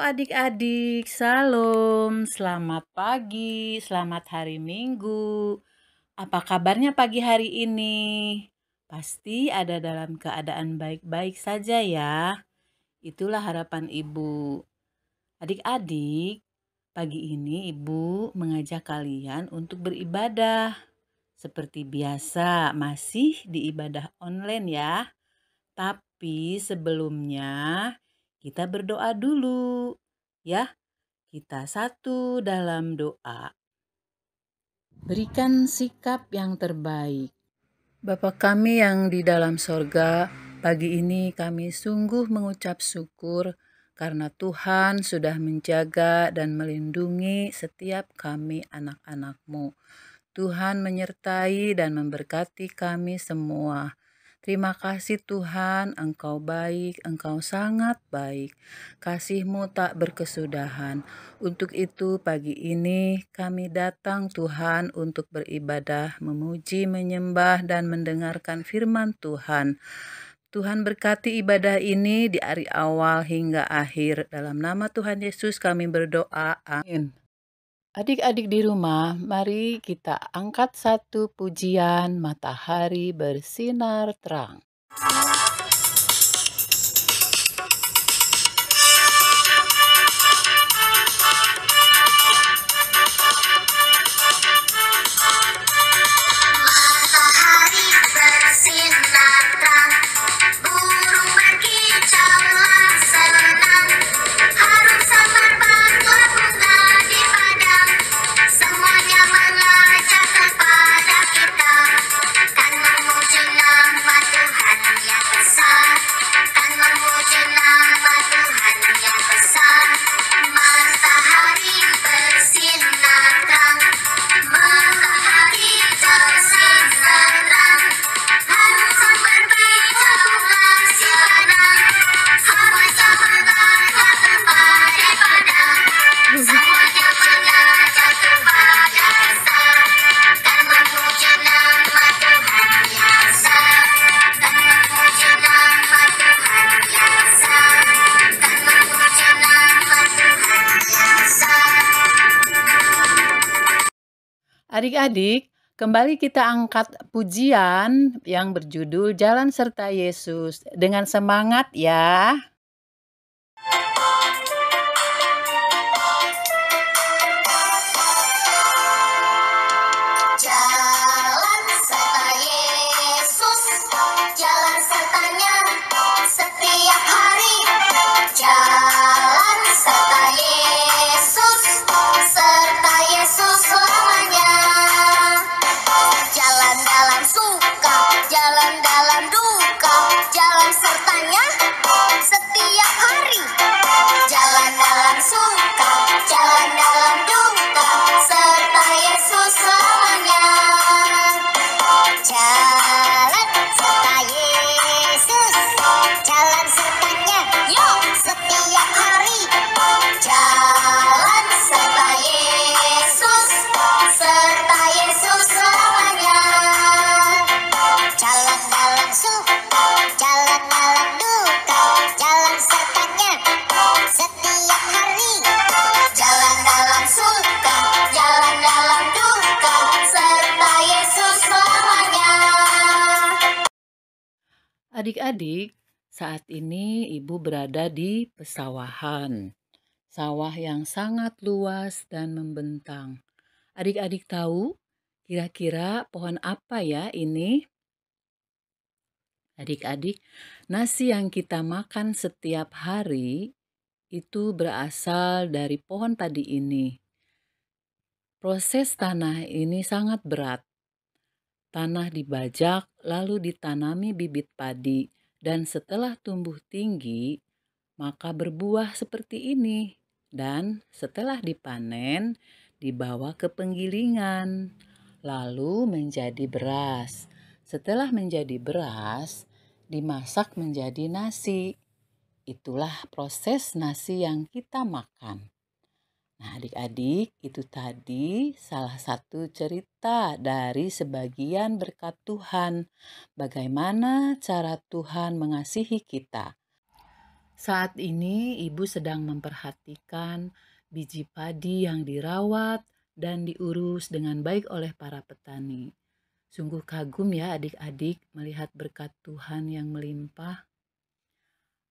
adik-adik, salam, selamat pagi, selamat hari Minggu. Apa kabarnya pagi hari ini? Pasti ada dalam keadaan baik-baik saja ya. Itulah harapan ibu. Adik-adik, pagi ini ibu mengajak kalian untuk beribadah. Seperti biasa, masih di ibadah online ya. Tapi sebelumnya kita berdoa dulu ya. Kita satu dalam doa. Berikan sikap yang terbaik. Bapa kami yang di dalam sorga, pagi ini kami sungguh mengucap syukur karena Tuhan sudah menjaga dan melindungi setiap kami anak-anak-Mu. Tuhan menyertai dan memberkati kami semua. Terima kasih Tuhan, Engkau baik, Engkau sangat baik. Kasih-Mu tak berkesudahan. Untuk itu pagi ini kami datang Tuhan untuk beribadah, memuji, menyembah, dan mendengarkan firman Tuhan. Tuhan berkati ibadah ini di hari awal hingga akhir. Dalam nama Tuhan Yesus kami berdoa. Amin. Adik-adik di rumah, mari kita angkat satu pujian Matahari Bersinar Terang. Matahari bersinar terang, burung berkicaulah senang, harum semerbaklah bunga di padang, semuanya mengajak kepada kita, kan memuji nama Tuhan yang besar, kan memuji nama Tuhan yang besar. Matahari bersinar terang, matahari bersinar terang, harum semerbaklah si padang, semuanya mengajak kepada padang, semuanya mengajak kepada besar, kan memuji nama Tuhan yang besar, kan memuji nama Tuhan yang besar, kan memuji nama Tuhan yang besar. Adik-adik, kembali kita angkat pujian yang berjudul Jalan Serta Yesus. Dengan semangat ya. Jalan serta Yesus, jalan sertanya setiap hari. Jalan serta Yesus selamanya. Jalan dalam suka, jalan dalam duka, jalan sertanya setiap hari. Jalan dalam suka, jalan dalam duka, serta Yesus selamanya. Jalan serta Yesus, jalan sertanya, yuk setiap hari. Jalan serta Yesus selamanya. Jalan dalam suka, jalan dalam duka, jalan sertanya setiap hari. Jalan dalam suka, jalan dalam duka, serta Yesus selamanya. Adik-adik, saat ini ibu berada di pesawahan. Sawah yang sangat luas dan membentang. Adik-adik tahu kira-kira pohon apa ya ini? Adik-adik, nasi yang kita makan setiap hari itu berasal dari pohon padi ini. Proses tanah ini sangat berat. Tanah dibajak lalu ditanami bibit padi dan setelah tumbuh tinggi maka berbuah seperti ini. Dan setelah dipanen dibawa ke penggilingan lalu menjadi beras. Setelah menjadi beras dimasak menjadi nasi. Itulah proses nasi yang kita makan. Nah, adik-adik, itu tadi salah satu cerita dari sebagian berkat Tuhan. Bagaimana cara Tuhan mengasihi kita. Saat ini ibu sedang memperhatikan biji padi yang dirawat dan diurus dengan baik oleh para petani. Sungguh kagum ya adik-adik melihat berkat Tuhan yang melimpah.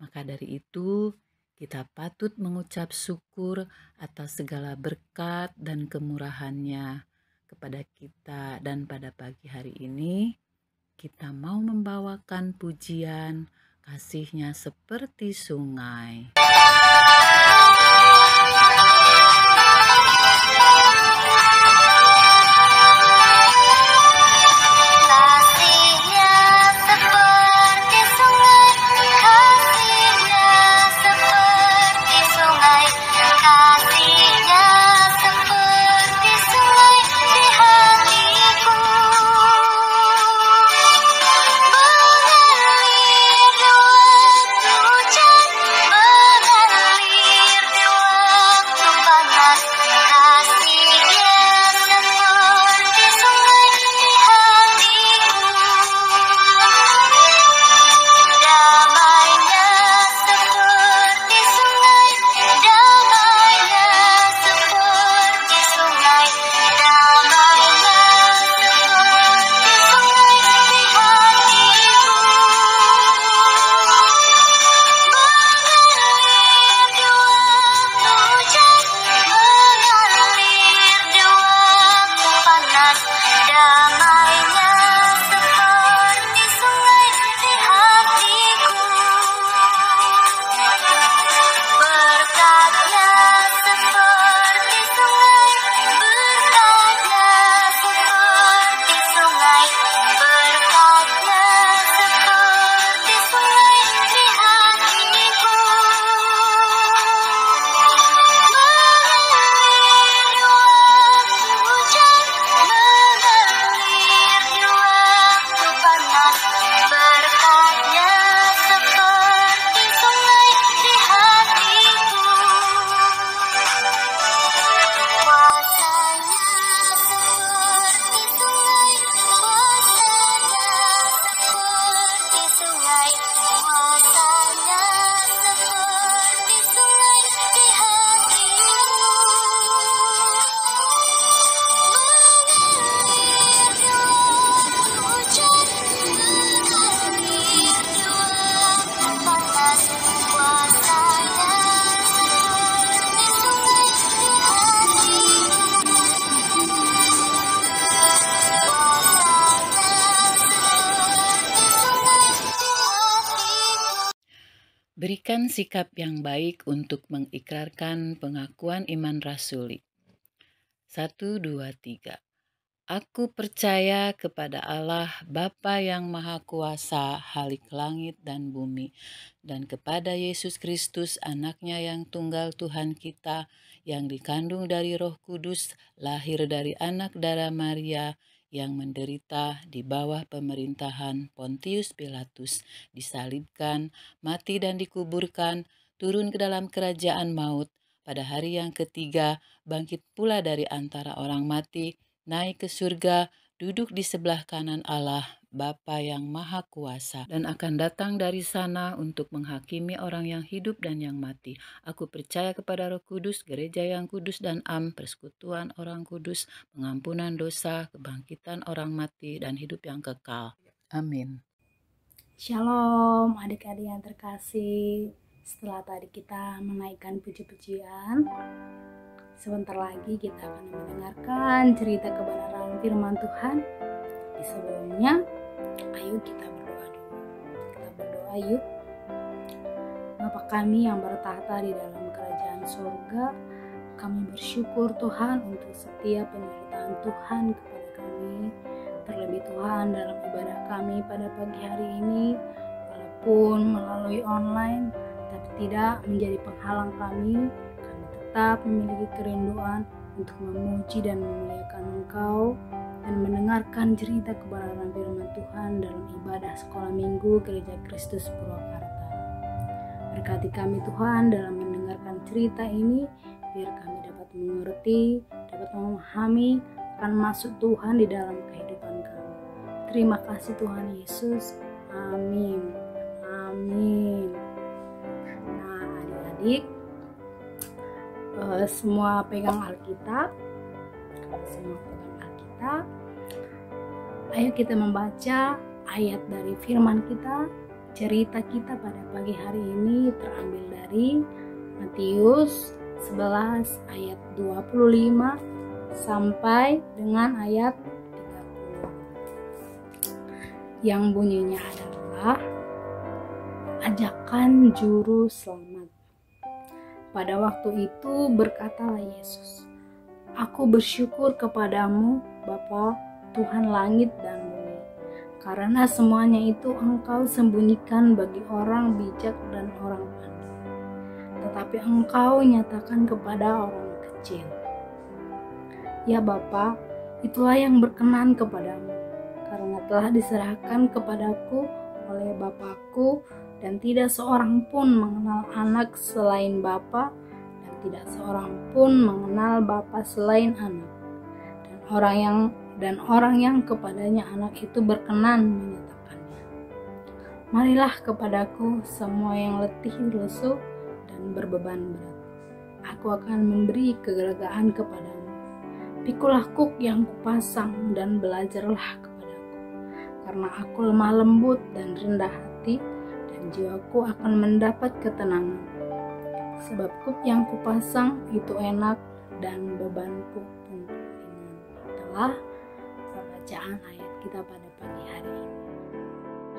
Maka dari itu, kita patut mengucap syukur atas segala berkat dan kemurahannya kepada kita. Dan pada pagi hari ini, kita mau membawakan pujian kasih-Nya seperti sungai. Kasihnya seperti sungai, kasihnya seperti sungai, kasihnya seperti sungai di hatiku. Mengalir di waktu hujan, mengalir di waktu panas, kasihnya seperti sungai di hatiku. Damainya seperti sungai, damainya seperti sungai, damainya seperti sungai di hatiku. Mengalir di waktu hujan, mengalir di waktu panas, damainya seperti sungai di hatiku. Berkatnya seperti sungai, berkatnya seperti sungai, berkatnya seperti sungai di hatiku. Mengalir di waktu hujan, mengalir di waktu panas, berkatnya seperti sungai di hatiku. Kuasanya seperti sungai, kuasanya seperti sungai, kuasanya seperti sungai di hatiku. Mengalir di waktu hujan, mengalir di waktu panas, kuasanya seperti sungai di hatiku. Kuasanya seperti sungai di hatiku. Berikan sikap yang baik untuk mengikrarkan pengakuan iman rasuli. 1, 2, 3. Aku percaya kepada Allah Bapa yang Maha Kuasa, Halik langit dan bumi, dan kepada Yesus Kristus, Anaknya yang tunggal Tuhan kita, yang dikandung dari Roh Kudus, lahir dari anak darah Maria, yang menderita di bawah pemerintahan Pontius Pilatus, disalibkan, mati dan dikuburkan, turun ke dalam kerajaan maut, pada hari yang ketiga bangkit pula dari antara orang mati, naik ke surga, duduk di sebelah kanan Allah, Bapa yang Maha Kuasa, dan akan datang dari sana untuk menghakimi orang yang hidup dan yang mati. Aku percaya kepada Roh Kudus, gereja yang kudus dan am, persekutuan orang kudus, pengampunan dosa, kebangkitan orang mati, dan hidup yang kekal. Amin. Shalom adik-adik yang terkasih. Setelah tadi kita menaikkan puji-pujian, sebentar lagi kita akan mendengarkan cerita kebenaran firman Tuhan. Di sebelumnya, ayo kita berdoa dulu. Kita berdoa yuk. Bapa kami yang bertahta di dalam kerajaan surga, kami bersyukur Tuhan untuk setiap penyertaan Tuhan kepada kami. Terlebih Tuhan dalam ibadah kami pada pagi hari ini, walaupun melalui online, tapi tidak menjadi penghalang kami tetap memiliki kerinduan untuk memuji dan memuliakan Engkau dan mendengarkan cerita kebenaran firman Tuhan dalam ibadah sekolah minggu Gereja Kristus Purwakarta. Berkati kami Tuhan dalam mendengarkan cerita ini, biar kami dapat mengerti, dapat memahami akan maksud Tuhan di dalam kehidupan kami. Terima kasih Tuhan Yesus. Amin. Amin. adik-adik semua pegang Alkitab. Semua pegang Alkitab. Ayo kita membaca ayat dari firman kita. Cerita kita pada pagi hari ini terambil dari Matius 11 ayat 25 sampai dengan ayat 30. Yang bunyinya adalah ajakan juru selamat. Pada waktu itu berkatalah Yesus, "Aku bersyukur kepadamu, Bapa, Tuhan langit dan bumi, karena semuanya itu Engkau sembunyikan bagi orang bijak dan orang pandai, tetapi Engkau nyatakan kepada orang kecil. Ya Bapa, itulah yang berkenan kepadamu, karena telah diserahkan kepadaku oleh Bapakku, dan tidak seorang pun mengenal anak selain Bapa, dan tidak seorang pun mengenal Bapa selain anak, dan orang yang kepadanya anak itu berkenan menyatakannya. Marilah kepadaku semua yang letih lesu dan berbeban berat, aku akan memberi kelegaan kepadamu. Pikulah kuk yang kupasang dan belajarlah kepadaku, karena aku lemah lembut dan rendah hati, dan jiwaku akan mendapat ketenangan. Sebab kuk yang kupasang itu enak dan bebanku pun ringan." Itulah pembacaan ayat kita pada pagi hari ini.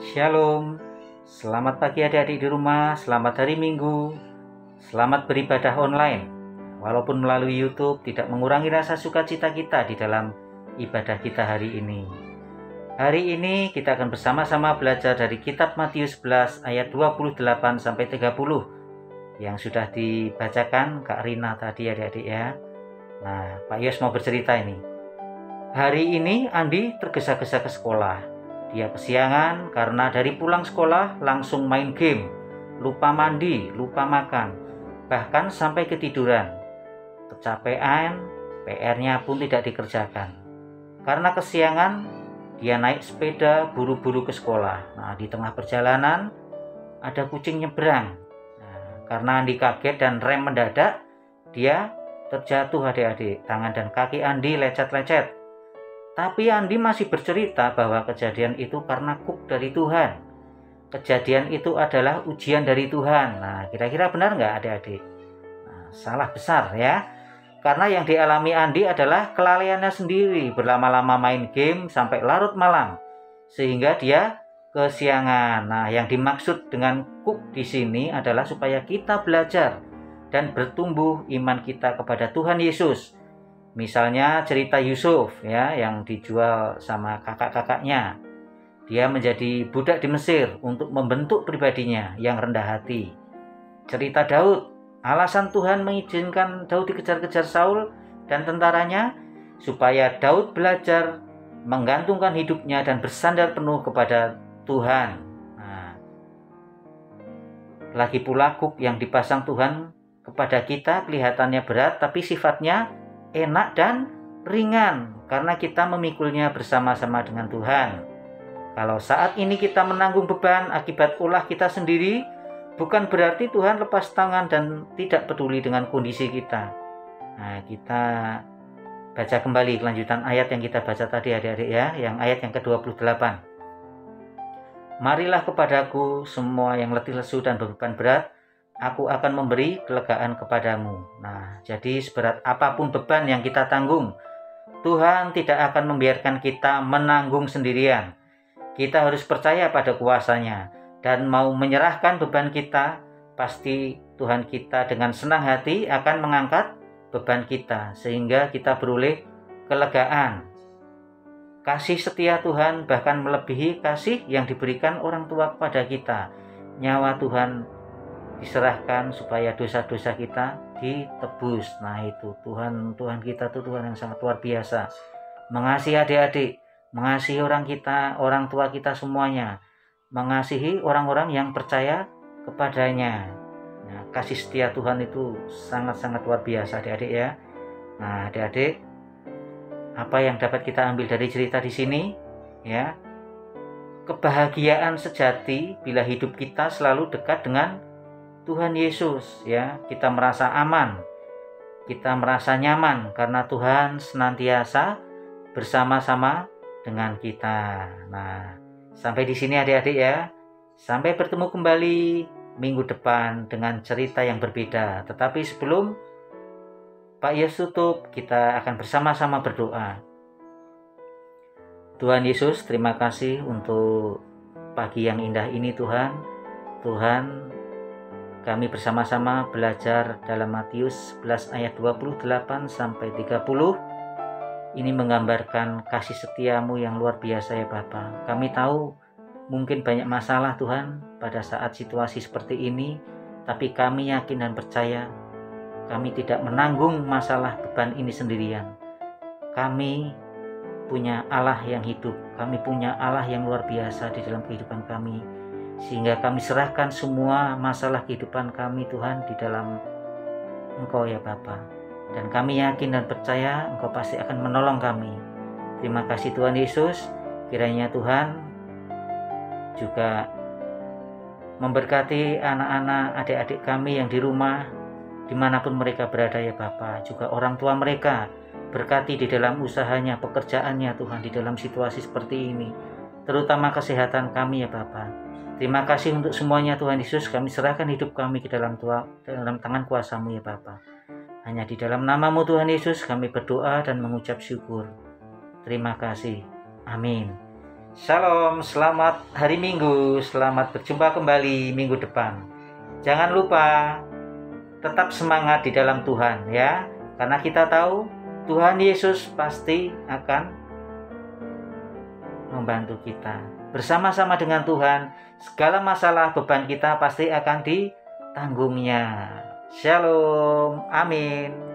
Shalom, selamat pagi adik-adik di rumah, selamat hari Minggu, selamat beribadah online. Walaupun melalui YouTube tidak mengurangi rasa sukacita kita di dalam ibadah kita hari ini. Hari ini kita akan bersama-sama belajar dari kitab Matius 11 ayat 28 sampai 30 yang sudah dibacakan Kak Rina tadi adik-adik ya. Nah, Pak Yos mau bercerita ini. Hari ini Andi tergesa-gesa ke sekolah. Dia kesiangan karena dari pulang sekolah langsung main game, lupa mandi, lupa makan, bahkan sampai ketiduran. Kecapean, PR-nya pun tidak dikerjakan. Karena kesiangan, dia naik sepeda buru-buru ke sekolah. Nah, di tengah perjalanan ada kucing nyebrang. Nah, karena Andi kaget dan rem mendadak, dia terjatuh adik-adik. Tangan dan kaki Andi lecet-lecet. Tapi Andi masih bercerita bahwa kejadian itu karena kuk dari Tuhan. Kejadian itu adalah ujian dari Tuhan. Nah, kira-kira benar nggak adik-adik? Nah, salah besar ya. Karena yang dialami Andi adalah kelalaiannya sendiri, berlama-lama main game sampai larut malam, sehingga dia kesiangan. Nah, yang dimaksud dengan kuk di sini adalah supaya kita belajar dan bertumbuh iman kita kepada Tuhan Yesus. Misalnya cerita Yusuf ya, yang dijual sama kakak-kakaknya. Dia menjadi budak di Mesir untuk membentuk pribadinya yang rendah hati. Cerita Daud. Alasan Tuhan mengizinkan Daud dikejar-kejar Saul dan tentaranya supaya Daud belajar menggantungkan hidupnya dan bersandar penuh kepada Tuhan. Nah, lagi pula kuk yang dipasang Tuhan kepada kita kelihatannya berat, tapi sifatnya enak dan ringan karena kita memikulnya bersama-sama dengan Tuhan. Kalau saat ini kita menanggung beban akibat ulah kita sendiri, bukan berarti Tuhan lepas tangan dan tidak peduli dengan kondisi kita. Nah, kita baca kembali kelanjutan ayat yang kita baca tadi adik-adik ya, yang ayat yang ke-28. Marilah kepadaku semua yang letih lesu dan beban berat, aku akan memberi kelegaan kepadamu. Nah, jadi seberat apapun beban yang kita tanggung, Tuhan tidak akan membiarkan kita menanggung sendirian. Kita harus percaya pada kuasa-Nya. Dan mau menyerahkan beban kita, pasti Tuhan kita dengan senang hati akan mengangkat beban kita, sehingga kita beroleh kelegaan. Kasih setia Tuhan bahkan melebihi kasih yang diberikan orang tua kepada kita. Nyawa Tuhan diserahkan supaya dosa-dosa kita ditebus. Nah itu Tuhan kita tuh Tuhan yang sangat luar biasa. Mengasihi adik-adik, mengasihi orang tua kita semuanya, mengasihi orang-orang yang percaya kepadanya. Nah, kasih setia Tuhan itu sangat-sangat luar biasa adik-adik ya. Nah adik-adik, apa yang dapat kita ambil dari cerita di sini ya? Kebahagiaan sejati bila hidup kita selalu dekat dengan Tuhan Yesus, ya, kita merasa aman, kita merasa nyaman karena Tuhan senantiasa bersama-sama dengan kita. Nah, sampai di sini adik-adik ya. Sampai bertemu kembali minggu depan dengan cerita yang berbeda. Tetapi sebelum Pak Yos tutup, kita akan bersama-sama berdoa. Tuhan Yesus, terima kasih untuk pagi yang indah ini Tuhan. Tuhan, kami bersama-sama belajar dalam Matius 11 ayat 28 sampai 30. Ini menggambarkan kasih setiamu yang luar biasa ya Bapa. Kami tahu mungkin banyak masalah Tuhan pada saat situasi seperti ini, tapi kami yakin dan percaya kami tidak menanggung masalah beban ini sendirian. Kami punya Allah yang hidup, kami punya Allah yang luar biasa di dalam kehidupan kami. Sehingga kami serahkan semua masalah kehidupan kami Tuhan di dalam Engkau ya Bapa. Dan kami yakin dan percaya Engkau pasti akan menolong kami. Terima kasih Tuhan Yesus. Kiranya Tuhan juga memberkati anak-anak, adik-adik kami yang di rumah, dimanapun mereka berada ya Bapa. Juga orang tua mereka, berkati di dalam usahanya, pekerjaannya Tuhan, di dalam situasi seperti ini. Terutama kesehatan kami ya Bapa. Terima kasih untuk semuanya Tuhan Yesus. Kami serahkan hidup kami ke dalam tangan kuasa-Mu ya Bapa. Hanya di dalam nama-Mu Tuhan Yesus kami berdoa dan mengucap syukur. Terima kasih. Amin. Shalom, selamat hari Minggu. Selamat berjumpa kembali minggu depan. Jangan lupa tetap semangat di dalam Tuhan ya. Karena kita tahu Tuhan Yesus pasti akan membantu kita. Bersama-sama dengan Tuhan, segala masalah beban kita pasti akan ditanggungnya. Shalom, amin.